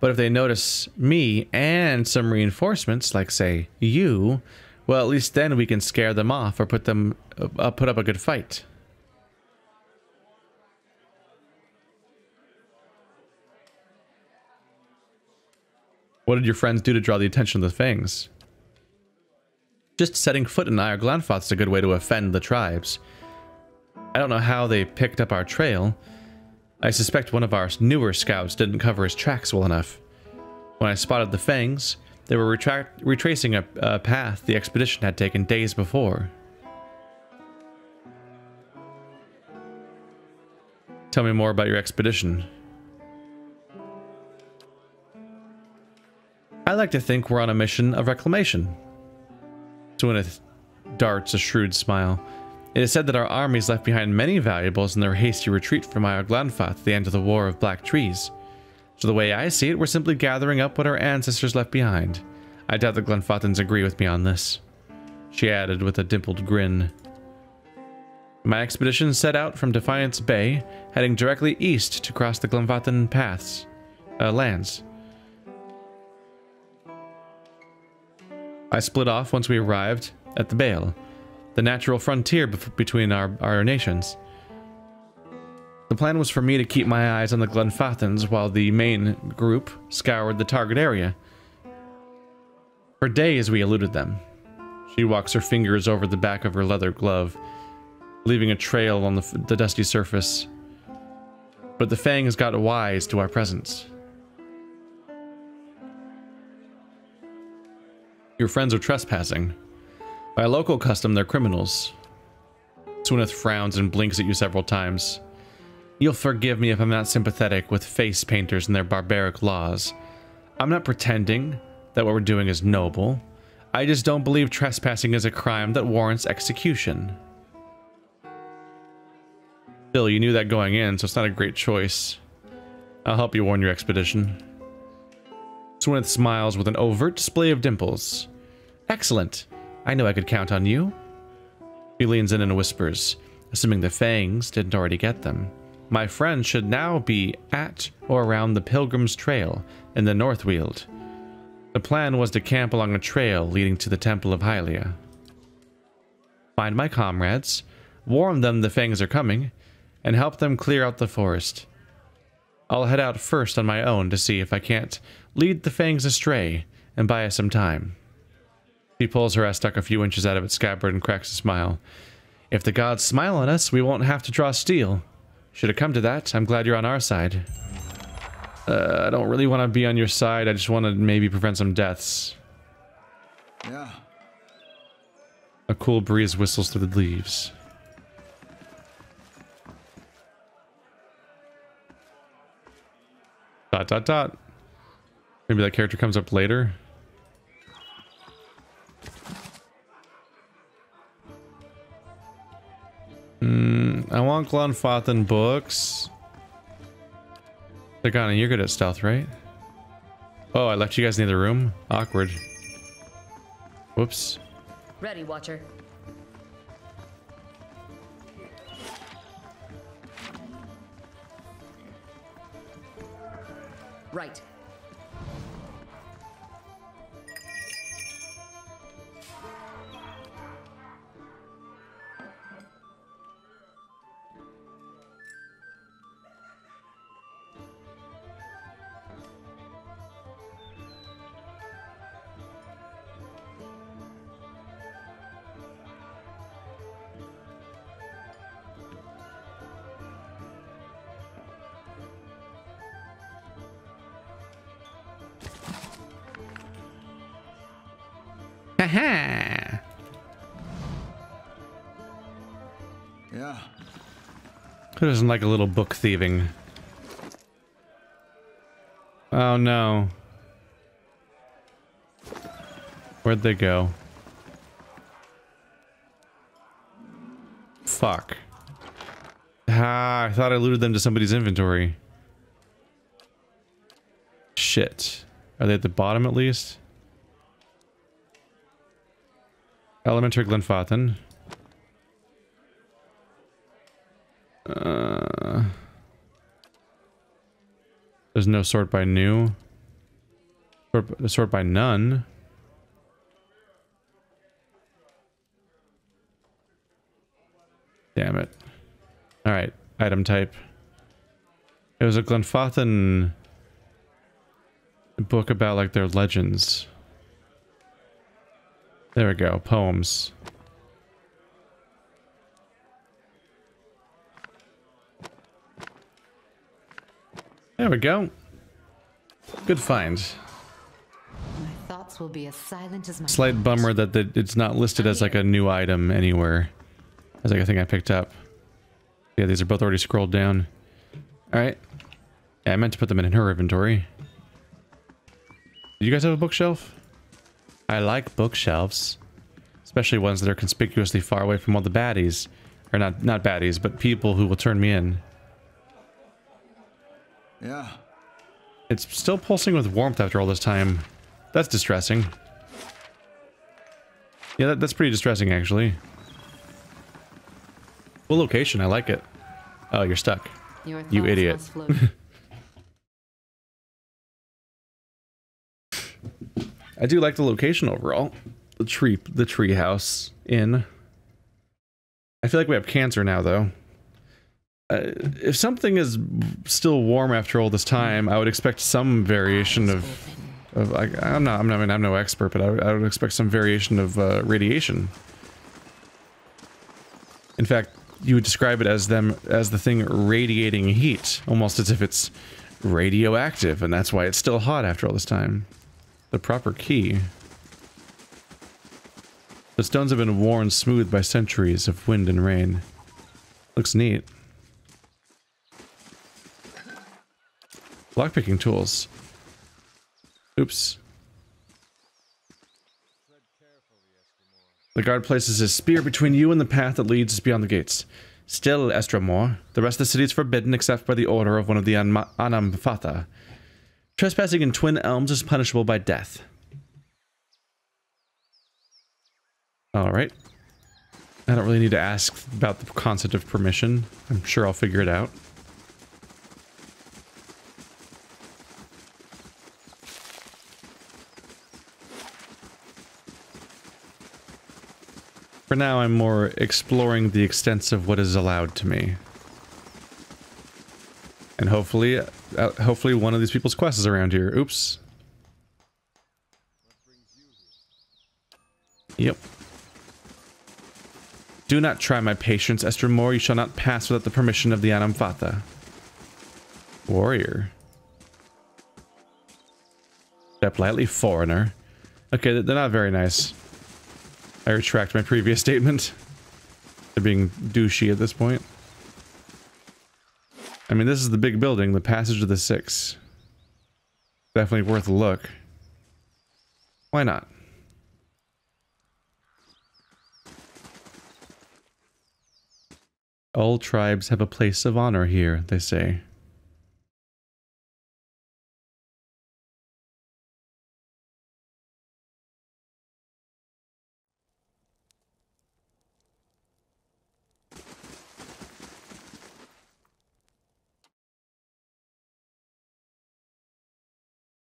But if they notice me and some reinforcements, like, say, you, well, at least then we can scare them off or put up a good fight. What did your friends do to draw the attention of the Fangs? Just setting foot in Ire Glanfath's a good way to offend the tribes. I don't know how they picked up our trail. I suspect one of our newer scouts didn't cover his tracks well enough. When I spotted the Fangs, they were retracing a path the expedition had taken days before. Tell me more about your expedition. I like to think we're on a mission of reclamation. Swyneth darts a shrewd smile. It is said that our armies left behind many valuables in their hasty retreat from Ire Glanfath at the end of the War of Black Trees. So the way I see it, we're simply gathering up what our ancestors left behind. I doubt the Glenfathans agree with me on this. She added with a dimpled grin. My expedition set out from Defiance Bay, heading directly east to cross the Glenfathan lands. I split off once we arrived at the Bale, the natural frontier between our nations. The plan was for me to keep my eyes on the Glenfathans while the main group scoured the target area. For days we eluded them. She walks her fingers over the back of her leather glove, leaving a trail on the dusty surface. But the Fangs got wise to our presence. Your friends are trespassing. By local custom, they're criminals. Swyneth frowns and blinks at you several times. You'll forgive me if I'm not sympathetic with face painters and their barbaric laws. I'm not pretending that what we're doing is noble. I just don't believe trespassing is a crime that warrants execution. Still, you knew that going in, so it's not a great choice. I'll help you warn your expedition. Swyneth smiles with an overt display of dimples. Excellent. I knew I could count on you. She leans in and whispers, assuming the Fangs didn't already get them. My friends should now be at or around the Pilgrim's Trail in the Northweald. The plan was to camp along a trail leading to the Temple of Hylia. Find my comrades, warn them the Fangs are coming, and help them clear out the forest. I'll head out first on my own to see if I can't lead the Fangs astray and buy us some time. She pulls her astock a few inches out of its scabbard and cracks a smile. If the gods smile on us, we won't have to draw steel. Should it come to that, I'm glad you're on our side. I don't really want to be on your side. I just want to maybe prevent some deaths. Yeah. A cool breeze whistles through the leaves. Dot dot dot. Maybe that character comes up later. I want Glenfathan books. Thagana, you're good at stealth, right? Oh, I left you guys in the other room? Awkward. Whoops. Ready, Watcher. Right. Haha. Yeah. Who doesn't like a little book thieving? Oh no. Where'd they go? Fuck. Ah, I thought I looted them to somebody's inventory. Shit. Are they at the bottom at least? Elementary Glenfathan. There's no sort by new. Sort by none. Damn it. Alright, item type. It was a Glenfathan book about like their legends. There we go, poems. There we go. Good find. My thoughts will be as silent as my Slight bummer that it's not listed as like a new item anywhere. As like a thing I picked up. Yeah, these are both already scrolled down. Alright. Yeah, I meant to put them in her inventory. Do you guys have a bookshelf? I like bookshelves. Especially ones that are conspicuously far away from all the baddies. Or not baddies, but people who will turn me in. Yeah. It's still pulsing with warmth after all this time. That's distressing. Yeah, that's pretty distressing, actually. Cool location, I like it. Oh, you're stuck. Your You thoughts idiot. must float. I do like the location overall. The tree house inn. I feel like we have cancer now, though. If something is still warm after all this time, I would expect some variation I'm no expert, but I would expect some variation of radiation. In fact, you would describe it as the thing radiating heat, almost as if it's radioactive, and that's why it's still hot after all this time. The proper key. The stones have been worn smooth by centuries of wind and rain. Looks neat. Lockpicking tools. Oops. The guard places his spear between you and the path that leads beyond the gates. Still, Estramor, the rest of the city is forbidden except by the order of one of the Anam-Fatha. Trespassing in Twin Elms is punishable by death. Alright. I don't really need to ask about the concept of permission. I'm sure I'll figure it out. For now, I'm more exploring the extents of what is allowed to me. And hopefully one of these people's quests is around here. Oops. Yep. Do not try my patience, Estramor. You shall not pass without the permission of the Anam-Fatha. Warrior. Step lightly, foreigner. Okay, they're not very nice. I retract my previous statement. They're being douchey at this point. I mean, this is the big building, the Passage of the Six. Definitely worth a look. Why not? All tribes have a place of honor here, they say.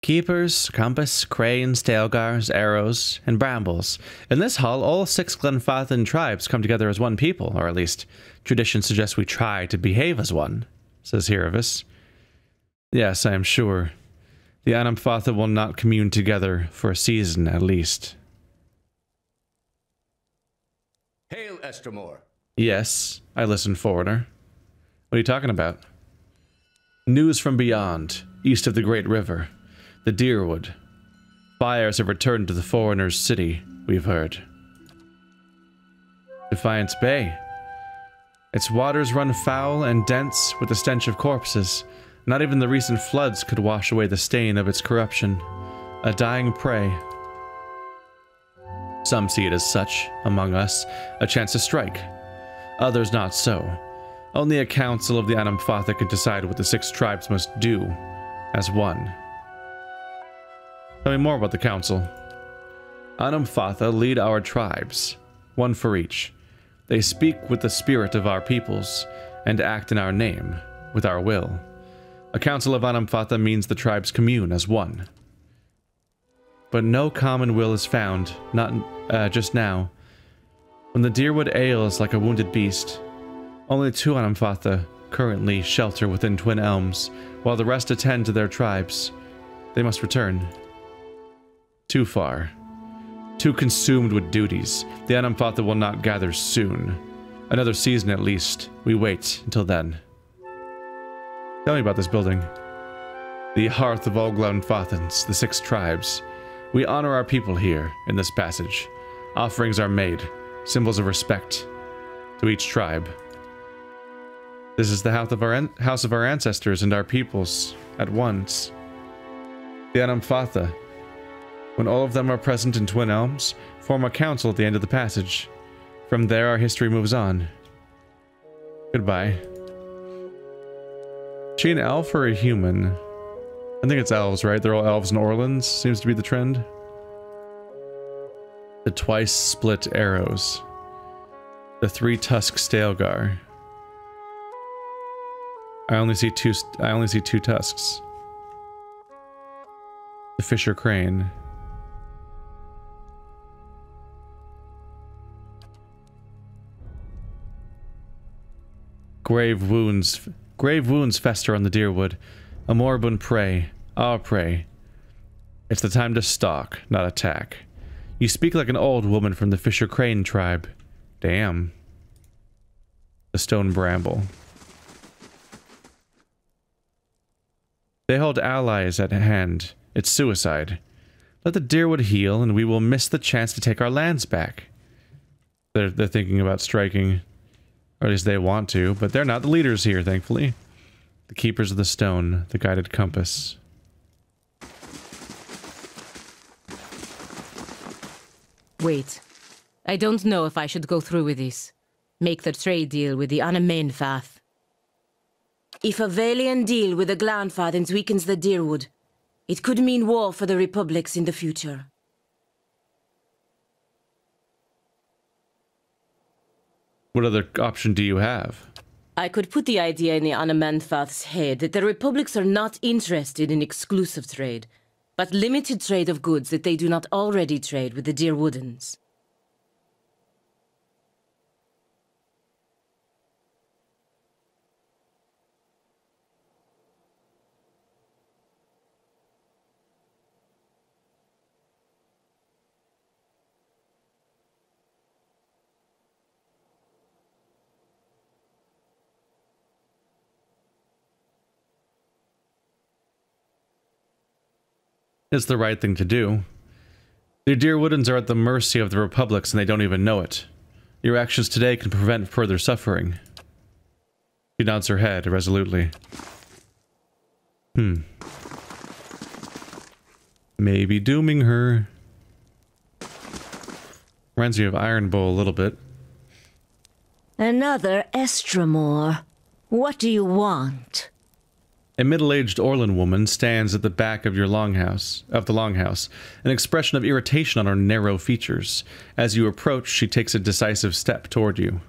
Keepers, compass, cranes, tailgars, arrows, and brambles. In this hall, all 6 Glenfathan tribes come together as one people, or at least tradition suggests we try to behave as one, says Hiravis. Yes, I am sure. The Anamfatha will not commune together for a season, at least. Hail, Estermore. Yes, I listen, foreigner. What are you talking about? News from beyond, east of the Great River. The Dyrwood. Fires have returned to the foreigner's city, we've heard. Defiance Bay. Its waters run foul and dense with the stench of corpses. Not even the recent floods could wash away the stain of its corruption. A dying prey. Some see it as such, among us, a chance to strike. Others not so. Only a council of the Anamfatha can decide what the 6 tribes must do, as one. Tell me more about the council. Anamfatha lead our tribes, one for each. They speak with the spirit of our peoples, and act in our name, with our will. A council of Anamfatha means the tribes commune as one. But no common will is found, not just now. When the Dyrwood ails like a wounded beast, only 2 Anamfatha currently shelter within Twin Elms, while the rest attend to their tribes. They must return. Too far. Too consumed with duties. The Anamfatha will not gather soon. Another season at least. We wait until then. Tell me about this building. The hearth of all Glenfathans, the 6 tribes. We honor our people here, in this passage. Offerings are made, symbols of respect, to each tribe. This is the house of our ancestors and our peoples, at once. The Anamfatha, when all of them are present in Twin Elms, form a council at the end of the passage. From there, our history moves on. Goodbye. She an elf or a human? I think it's elves, right? They're all elves in Orleans, seems to be the trend. The twice split arrows. The 3-tusk Stalgar. I only see two tusks. The Fisher Crane. Grave wounds fester on the Dyrwood. A moribund prey. Our prey. It's the time to stalk, not attack. You speak like an old woman from the Fisher Crane tribe. Damn. The Stone Bramble. They hold allies at hand. It's suicide. Let the Dyrwood heal, and we will miss the chance to take our lands back. They're thinking about striking. Or at least they want to, but they're not the leaders here, thankfully. The Keepers of the Stone, the Guided Compass. Wait. I don't know if I should go through with this. Make the trade deal with the Anamenfath. If a Vailian deal with the Glenfathans weakens the Dyrwood, it could mean war for the Republics in the future. What other option do you have? I could put the idea in the Anamenfath's head that the Republics are not interested in exclusive trade, but limited trade of goods that they do not already trade with the Dyrwoodans. It's the right thing to do. The dear Woodens are at the mercy of the Republics and they don't even know it. Your actions today can prevent further suffering. She nods her head resolutely. Maybe dooming her. Reminds me of Iron Bull a little bit. Another Estremor. What do you want? A middle-aged Orlan woman stands at the back of the longhouse, an expression of irritation on her narrow features. As you approach, she takes a decisive step toward you.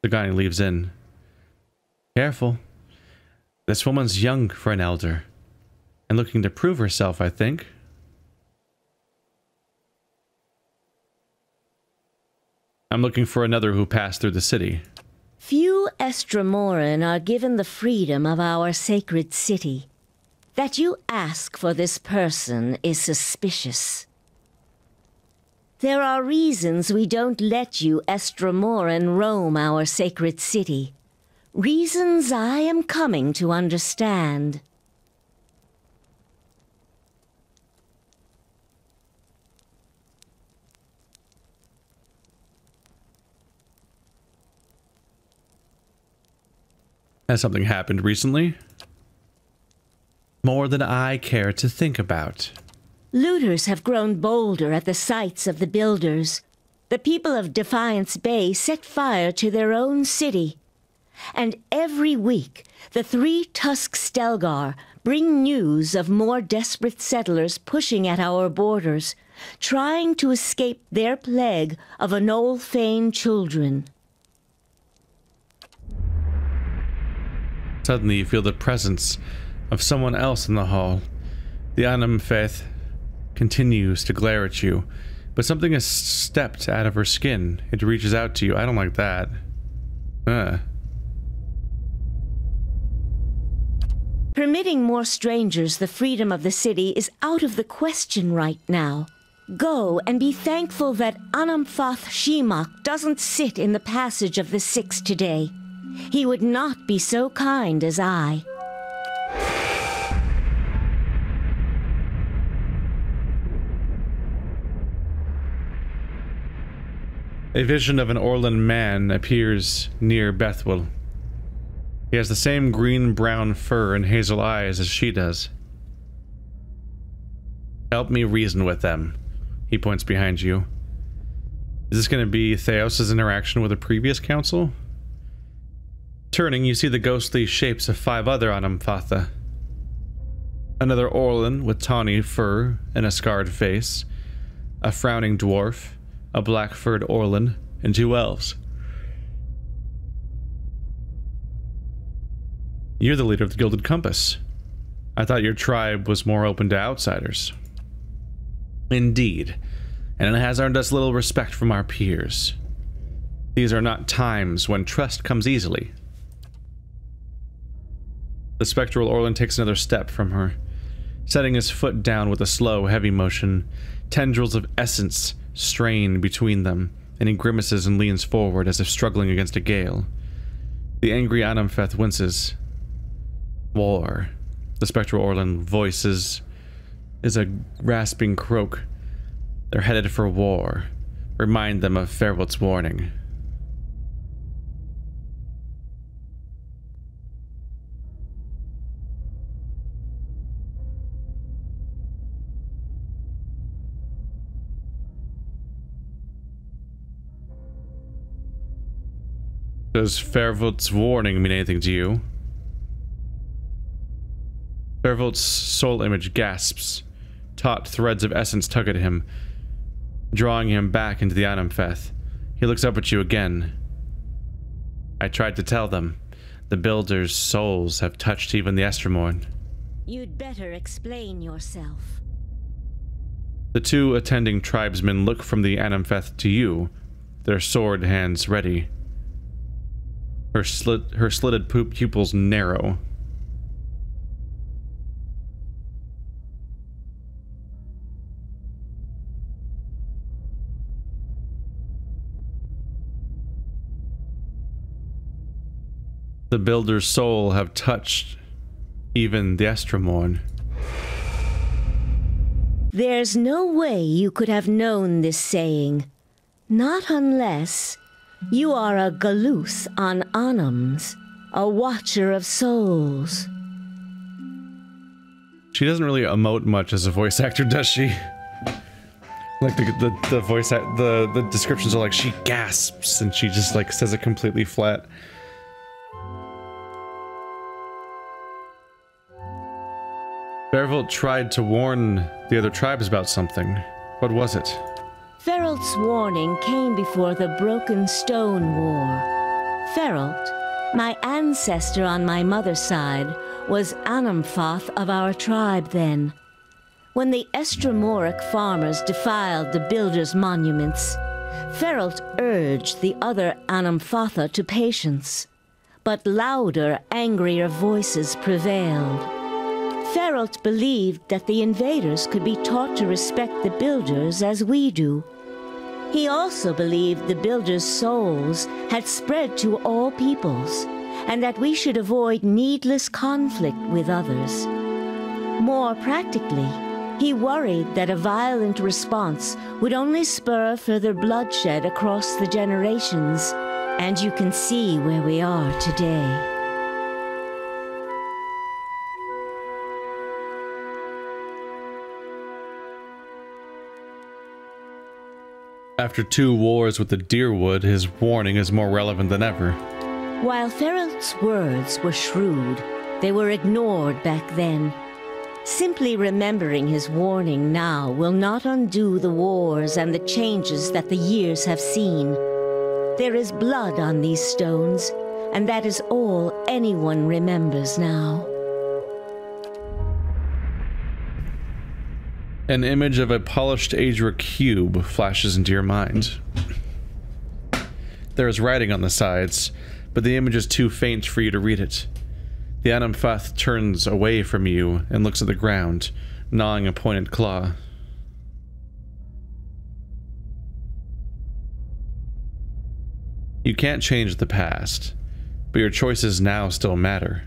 The guy leaves in. Careful. This woman's young for an elder, and looking to prove herself, I think. I'm looking for another who passed through the city. Few Estremoran are given the freedom of our sacred city. That you ask for this person is suspicious. There are reasons we don't let you Estremoran roam our sacred city. Reasons I am coming to understand. Has something happened recently? More than I care to think about. Looters have grown bolder at the sites of the builders. The people of Defiance Bay set fire to their own city. And every week, the 3 Tusk Stelgar bring news of more desperate settlers pushing at our borders, trying to escape their plague of Anolfane children. Suddenly you feel the presence of someone else in the hall. The Anamfeth continues to glare at you, but something has stepped out of her skin. It reaches out to you. I don't like that. Permitting more strangers the freedom of the city is out of the question right now. Go and be thankful that Anamfath Shimak doesn't sit in the Passage of the Six today. He would not be so kind as I. A vision of an Orlan man appears near Bethwell. He has the same green-brown fur and hazel eyes as she does. Help me reason with them. He points behind you. Is this going to be Theos' interaction with a previous council? Turning, you see the ghostly shapes of 5 other Anamfatha. Another Orlan with tawny fur and a scarred face, a frowning dwarf, a black-furred Orlan, and 2 elves. You're the leader of the Gilded Compass. I thought your tribe was more open to outsiders. Indeed, and it has earned us little respect from our peers. These are not times when trust comes easily. The spectral Orlan takes another step from her, setting his foot down with a slow, heavy motion. Tendrils of essence strain between them, and he grimaces and leans forward as if struggling against a gale. The angry Anamfeth winces. War. The spectral Orlan voice is a rasping croak. They're headed for war. Remind them of Fairwood's warning. Does Fairwood's warning mean anything to you? Fairwood's soul image gasps. Taut threads of essence tug at him, drawing him back into the Anamfeth. He looks up at you again. I tried to tell them. The Builders' souls have touched even the Estremorn. You'd better explain yourself. The 2 attending tribesmen look from the Anamfeth to you, their sword hands ready. Her slitted pupils narrow. The Builder's soul have touched even the Estremorn. There's no way you could have known this saying. Not unless you are a Galuth on Anams, a watcher of souls. She doesn't really emote much as a voice actor, does she? Like the voice the descriptions are like she gasps and she just like says it completely flat. Fervult tried to warn the other tribes about something. What was it? Feralt's warning came before the Broken Stone War. Feralt, my ancestor on my mother's side, was Anamfoth of our tribe then. When the Estromoric farmers defiled the builders' monuments, Feralt urged the other Anamfotha to patience. But louder, angrier voices prevailed. Feralt believed that the invaders could be taught to respect the builders as we do. He also believed the builders' souls had spread to all peoples, and that we should avoid needless conflict with others. More practically, he worried that a violent response would only spur further bloodshed across the generations, and you can see where we are today. After 2 wars with the Deerwood, his warning is more relevant than ever. While Feralt's words were shrewd, they were ignored back then. Simply remembering his warning now will not undo the wars and the changes that the years have seen. There is blood on these stones, and that is all anyone remembers now. An image of a polished Aedra cube flashes into your mind. There is writing on the sides, but the image is too faint for you to read it. The Anamfoth turns away from you and looks at the ground, gnawing a pointed claw. You can't change the past, but your choices now still matter.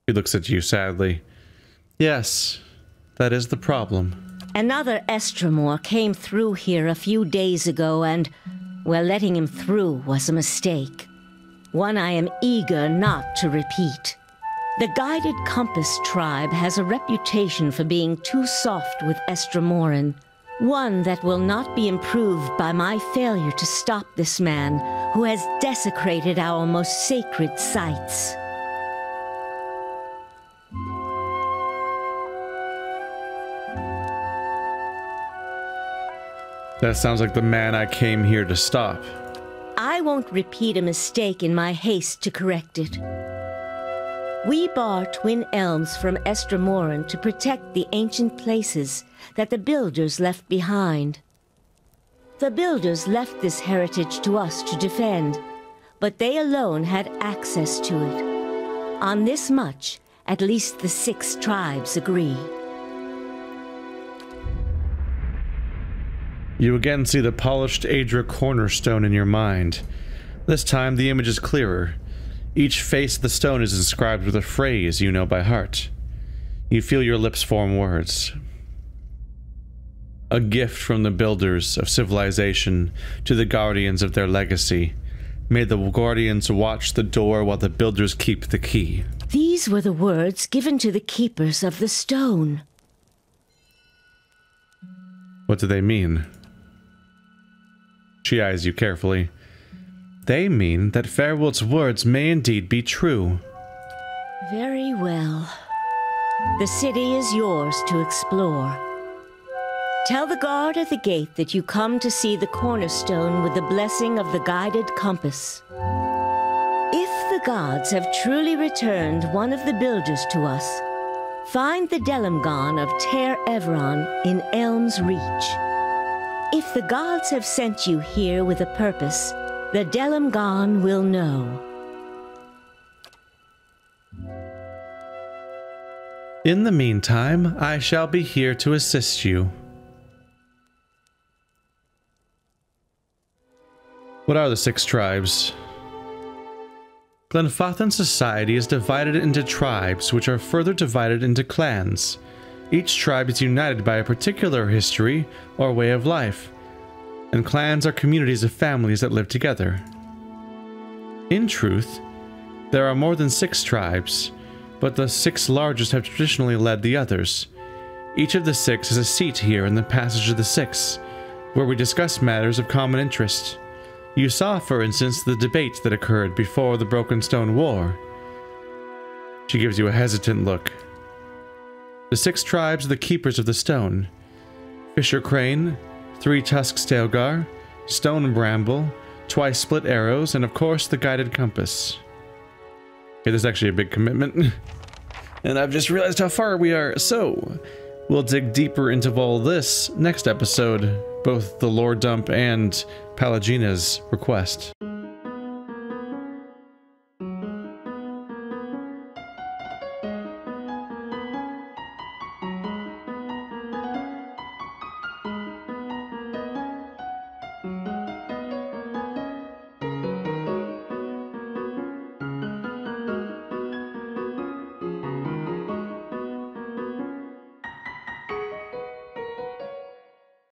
He looks at you sadly. Yes, that is the problem. Another Estromor came through here a few days ago and, well, letting him through was a mistake. One I am eager not to repeat. The Guided Compass tribe has a reputation for being too soft with Estromoran. One that will not be improved by my failure to stop this man who has desecrated our most sacred sites. That sounds like the man I came here to stop. I won't repeat a mistake in my haste to correct it. We bar Twin Elms from Estromoran to protect the ancient places that the Builders left behind. The Builders left this heritage to us to defend, but they alone had access to it. On this much, at least the 6 tribes agree. You again see the polished Aedra cornerstone in your mind. This time the image is clearer. Each face of the stone is inscribed with a phrase you know by heart. You feel your lips form words. A gift from the builders of civilization to the guardians of their legacy. May the guardians watch the door while the builders keep the key. These were the words given to the keepers of the stone. What do they mean? She eyes you carefully. They mean that Feralt's words may indeed be true. Very well. The city is yours to explore. Tell the guard at the gate that you come to see the cornerstone with the blessing of the Guided Compass. If the gods have truly returned one of the builders to us, find the Delimgon of Ter Evron in Elm's Reach. If the gods have sent you here with a purpose, the Delimgon will know. In the meantime, I shall be here to assist you. What are the 6 tribes? Glenfathan society is divided into tribes, which are further divided into clans. Each tribe is united by a particular history or way of life, and clans are communities of families that live together. In truth, there are more than 6 tribes, but the 6 largest have traditionally led the others. Each of the 6 has a seat here in the Passage of the Six, where we discuss matters of common interest. You saw, for instance, the debate that occurred before the Broken Stone War. She gives you a hesitant look. The 6 tribes are the keepers of the stone. Fisher Crane, 3 Tusks Stelgar, Stone Bramble, Twice Split Arrows, and of course the Guided Compass. Okay, there's actually a big commitment. And I've just realized how far we are, so we'll dig deeper into all this next episode, both the lore dump and Pallegina's request.